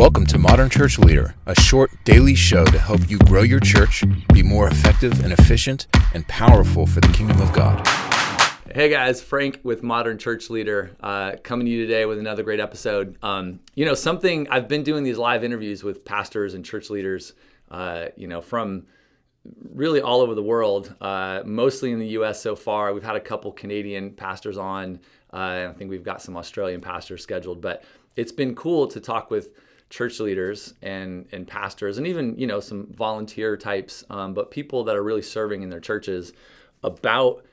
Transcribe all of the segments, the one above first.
Welcome to Modern Church Leader, a short daily show to help you grow your church, be more effective and efficient, and powerful for the kingdom of God. Hey guys, Frank with Modern Church Leader, coming to you today with another great episode. Something I've been doing these live interviews with pastors and church leaders, from really all over the world, mostly in the U.S. so far. We've had a couple Canadian pastors on, and I think we've got some Australian pastors scheduled, but it's been cool to talk with church leaders and pastors and even, some volunteer types, but people that are really serving in their churches about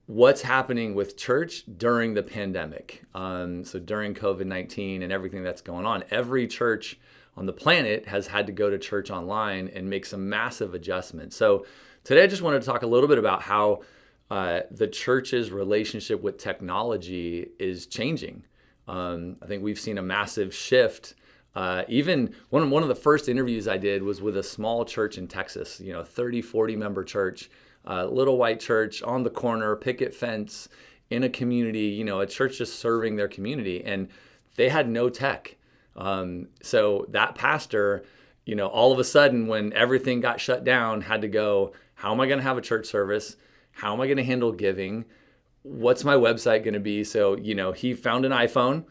what's happening with church during the pandemic. So during COVID-19 and everything that's going on, every church on the planet has had to go to church online and make some massive adjustments. So today I just wanted to talk a little bit about how the church's relationship with technology is changing. I think we've seen a massive shift. Even one of the first interviews I did was with a small church in Texas, 30, 40 member church, little white church on the corner, picket fence in a community, a church just serving their community, and they had no tech. So that pastor, all of a sudden when everything got shut down, had to go, how am I going to have a church service? How am I going to handle giving? What's my website going to be? So, he found an iPhone,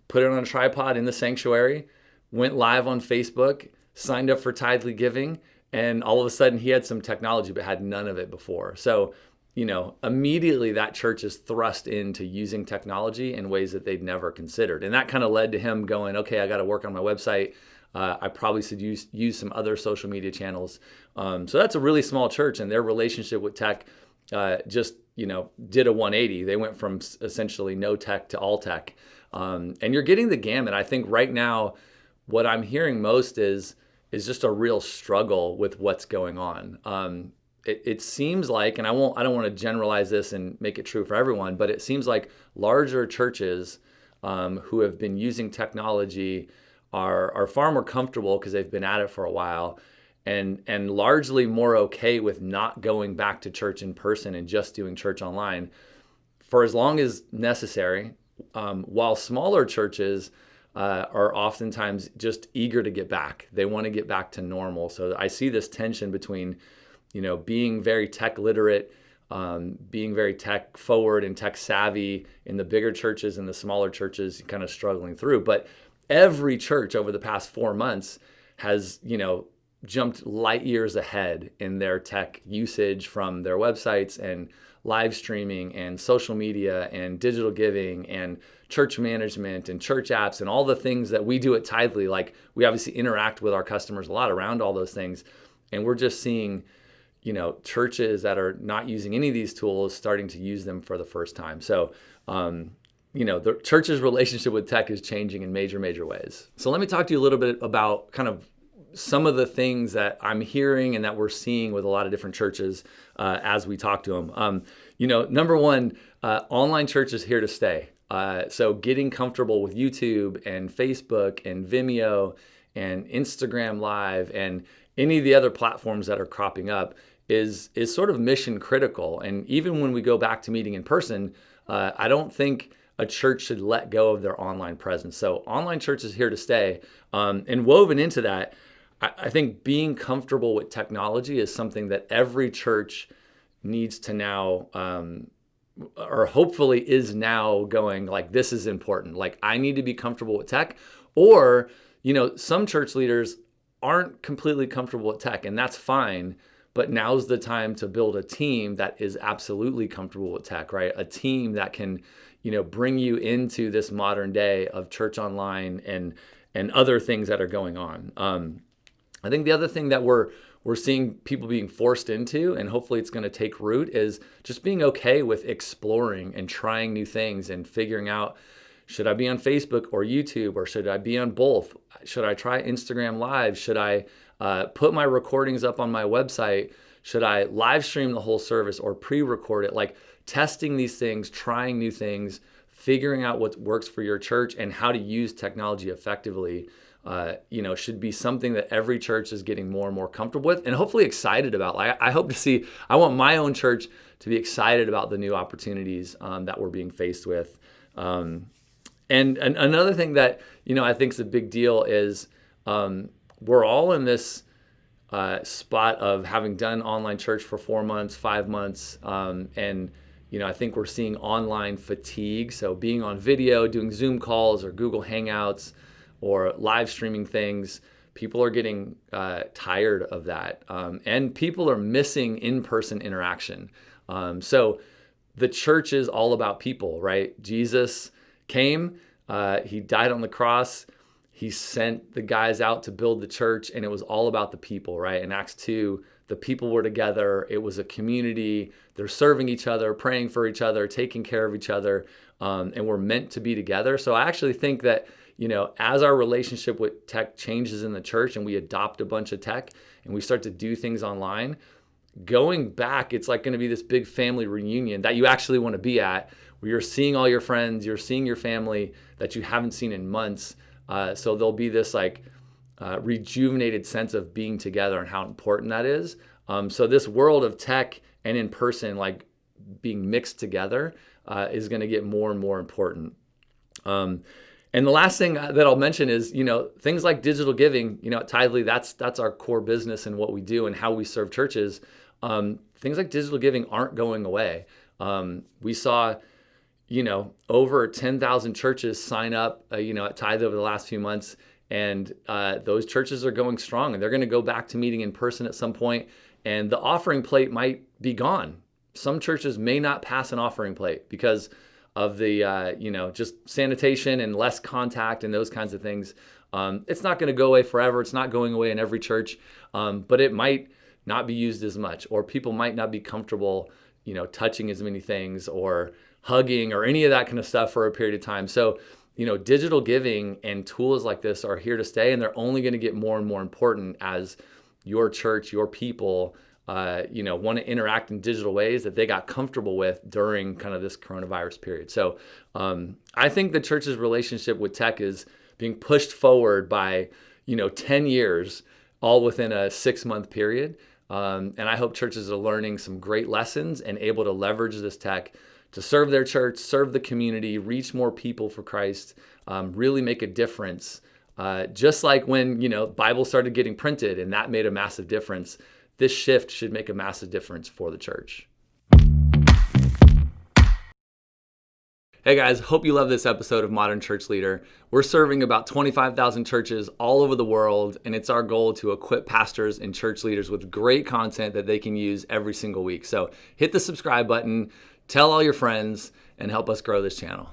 put it on a tripod in the sanctuary, went live on Facebook, signed up for Tithely Giving, and all of a sudden he had some technology but had none of it before. So, immediately that church is thrust into using technology in ways that they'd never considered. And that kind of led to him going, okay, I got to work on my website. I probably should use some other social media channels. So that's a really small church, and their relationship with tech just did a 180. They went from essentially no tech to all tech. And you're getting the gamut. I think right now, what I'm hearing most is just a real struggle with what's going on. It seems like, and I don't want to generalize this and make it true for everyone, but it seems like larger churches who have been using technology are far more comfortable because they've been at it for a while, and largely more okay with not going back to church in person and just doing church online for as long as necessary, while smaller churches are oftentimes just eager to get back. They want to get back to normal. So I see this tension between, being very tech literate, being very tech forward and tech savvy in the bigger churches and the smaller churches kind of struggling through. But every church over the past 4 months has, jumped light years ahead in their tech usage, from their websites and live streaming and social media and digital giving and church management and church apps and all the things that we do at Tithely. Like, we obviously interact with our customers a lot around all those things. And we're just seeing, churches that are not using any of these tools starting to use them for the first time. So, the church's relationship with tech is changing in major, major ways. So let me talk to you a little bit about kind of some of the things that I'm hearing and that we're seeing with a lot of different churches as we talk to them. Number one, online church is here to stay. So getting comfortable with YouTube and Facebook and Vimeo and Instagram Live and any of the other platforms that are cropping up is sort of mission critical. And even when we go back to meeting in person, I don't think a church should let go of their online presence. So online church is here to stay. And woven into that, I think being comfortable with technology is something that every church needs to now, or hopefully is now going, like, this is important. Like, I need to be comfortable with tech. Or, some church leaders aren't completely comfortable with tech, and that's fine. But now's the time to build a team that is absolutely comfortable with tech, right? A team that can, bring you into this modern day of church online and other things that are going on. I think the other thing that we're seeing people being forced into, and hopefully it's going to take root, is just being okay with exploring and trying new things and figuring out, should I be on Facebook or YouTube, or should I be on both? Should I try Instagram Live? Should I put my recordings up on my website? Should I live stream the whole service or pre-record it? Like, testing these things, trying new things, figuring out what works for your church and how to use technology effectively, should be something that every church is getting more and more comfortable with and hopefully excited about. I want my own church to be excited about the new opportunities that we're being faced with. And another thing that, I think is a big deal is we're all in this spot of having done online church for 4 months, 5 months, and I think we're seeing online fatigue. So being on video, doing Zoom calls or Google Hangouts or live streaming things, people are getting tired of that, and people are missing in-person interaction. So the church is all about people, right? Jesus came, he died on the cross. He sent the guys out to build the church, and it was all about the people, right? In Acts 2, the people were together. It was a community. They're serving each other, praying for each other, taking care of each other, and we're meant to be together. So I actually think that, as our relationship with tech changes in the church and we adopt a bunch of tech and we start to do things online, going back, it's like going to be this big family reunion that you actually want to be at, where you're seeing all your friends, you're seeing your family that you haven't seen in months. So there'll be this rejuvenated sense of being together and how important that is. So this world of tech and in person, being mixed together, is going to get more and more important. And the last thing that I'll mention is, things like digital giving. At Tithely, that's our core business and what we do and how we serve churches. Things like digital giving aren't going away. We saw over 10,000 churches sign up, at Tithe over the last few months. And those churches are going strong, and they're going to go back to meeting in person at some point. And the offering plate might be gone. Some churches may not pass an offering plate because of the, just sanitation and less contact and those kinds of things. It's not going to go away forever. It's not going away in every church, but it might not be used as much, or people might not be comfortable, touching as many things or hugging or any of that kind of stuff for a period of time. So, digital giving and tools like this are here to stay, and they're only going to get more and more important as your church, your people, want to interact in digital ways that they got comfortable with during kind of this coronavirus period. So I think the church's relationship with tech is being pushed forward by, 10 years, all within a 6-month period. And I hope churches are learning some great lessons and able to leverage this tech to serve their church, serve the community, reach more people for Christ, really make a difference. Just like when, Bible started getting printed and that made a massive difference, this shift should make a massive difference for the church. Hey guys, hope you love this episode of Modern Church Leader. We're serving about 25,000 churches all over the world, and it's our goal to equip pastors and church leaders with great content that they can use every single week. So hit the subscribe button, tell all your friends, and help us grow this channel.